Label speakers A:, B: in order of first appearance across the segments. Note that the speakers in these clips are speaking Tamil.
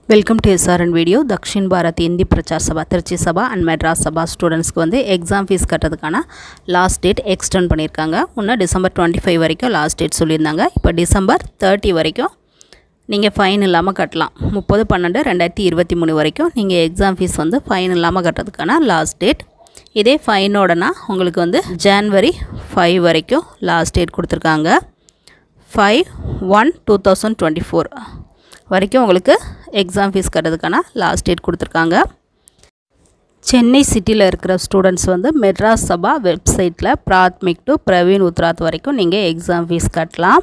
A: वेलकम टू SRN वीडियो दक्षिण भारत हिंदी प्रचार सभा तिरुची सभा and மெட்ராஸ் சபா ஸ்டூடெண்ட்ஸ்க்கு வந்து எக்ஸாம் ஃபீஸ் கட்டுறதுக்கான லாஸ்ட் டேட் எக்ஸ்டெண்ட் பண்ணியிருக்காங்க. முன்னே டிசம்பர் 25 வரைக்கும் லாஸ்ட் டேட் சொல்லியிருந்தாங்க. இப்போ டிசம்பர் 30 வரைக்கும் நீங்கள் ஃபைன் இல்லாமல் கட்டலாம். 30/12/2023 வரைக்கும் நீங்கள் எக்ஸாம் ஃபீஸ் வந்து ஃபைன் இல்லாமல் கட்டுறதுக்கான லாஸ்ட் டேட். இதே ஃபைனோடனா உங்களுக்கு வந்து ஜான்வரி 5 வரைக்கும் லாஸ்ட் டேட் கொடுத்துருக்காங்க. 5/1/2024 வரைக்கும் உங்களுக்கு எக்ஸாம் ஃபீஸ் கட்டுறதுக்கான லாஸ்ட் டேட் கொடுத்துருக்காங்க. சென்னை சிட்டியில் இருக்கிற ஸ்டூடெண்ட்ஸ் வந்து மெட்ராஸ் சபா வெப்சைட்டில் பிராத்மிக் டு பிரவீன் உத்ராத் வரைக்கும் நீங்கள் எக்ஸாம் ஃபீஸ் கட்டலாம்.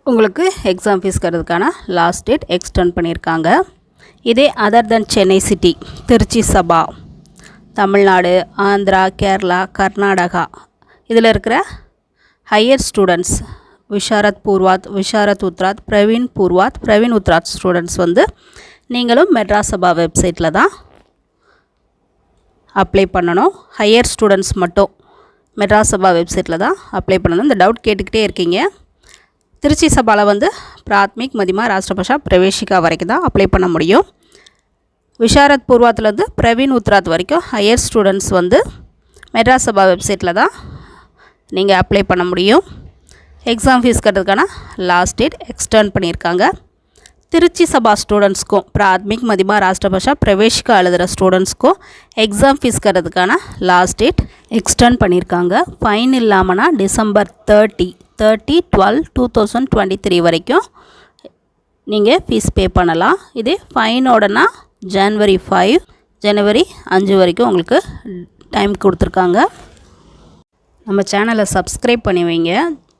A: உங்களுக்கு எக்ஸாம் ஃபீஸ் கட்டுறதுக்கான லாஸ்ட் டேட் எக்ஸ்டெண்ட் பண்ணியிருக்காங்க. இதே other than Chennai city Trichy Sabha, Tamil Nadu, Andhra, Kerala, Karnataka இதில் இருக்கிற higher students Visharad Purvardh, Visharad Uttarardh, Praveen Purvardh, Praveen Uttarardh students வந்து நீங்களும் மெட்ராஸ் சபா வெப்சைட்டில் தான் அப்ளை பண்ணணும். ஹையர் ஸ்டூடெண்ட்ஸ் மட்டும் மெட்ராஸ் சபா வெப்சைட்டில் தான் அப்ளை பண்ணணும். இந்த டவுட் கேட்டுக்கிட்டே இருக்கீங்க. திருச்சி சபாவில் வந்து பிராத்மிக், மதிமா, ராஷ்டிரபாஷா, பிரவேஷிகா வரைக்கும் தான் அப்ளை பண்ண முடியும். விஷாரத் பூர்வாத்துலேருந்து பிரவீன் உத்ராத் வரைக்கும் ஹையர் ஸ்டூடெண்ட்ஸ் வந்து மெட்ராஸ் சபா வெப்சைட்டில் தான் நீங்கள் அப்ளை பண்ண முடியும். எக்ஸாம் ஃபீஸ் கட்டுறதுக்கான லாஸ்ட் டேட் எக்ஸ்டெண்ட் பண்ணியிருக்காங்க. திருச்சி சபா ஸ்டூடெண்ட்ஸ்க்கும் பிராத்மிக், மதிமா, ராஷ்டிரபாஷா, பிரவேஷிகா எழுதுகிற ஸ்டூடெண்ட்ஸ்க்கும் எக்ஸாம் ஃபீஸ் கட்டுறதுக்கான லாஸ்ட் டேட் எக்ஸ்டெண்ட் பண்ணியிருக்காங்க. ஃபைன் இல்லாமல்னா டிசம்பர் 30/12/2023 வரைக்கும் நீங்கள் ஃபீஸ் பே பண்ணலாம். இதே ஃபைனோடனா ஜனவரி 5 வரைக்கும் உங்களுக்கு டைம் கொடுத்துருக்காங்க. நம்ம சேனலை சப்ஸ்கிரைப் பண்ணி வைங்க.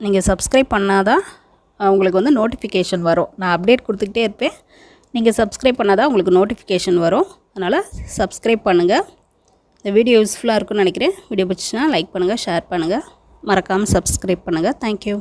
A: நீங்கள் சப்ஸ்கிரைப் பண்ணால் தான் உங்களுக்கு வந்து நோட்டிஃபிகேஷன் வரும். நான் அப்டேட் கொடுத்துக்கிட்டே இருப்பேன். நீங்கள் சப்ஸ்கிரைப் பண்ணால் தான் உங்களுக்கு நோட்டிஃபிகேஷன் வரும். அதனால் சப்ஸ்கிரைப் பண்ணுங்கள். இந்த வீடியோ யூஸ்ஃபுல்லாக இருக்குன்னு நினைக்கிறேன். வீடியோ பிடிச்சின்னா லைக் பண்ணுங்கள், ஷேர் பண்ணுங்கள், மறக்காமல் சப்ஸ்கிரைப் பண்ணுங்கள். தேங்க்யூ.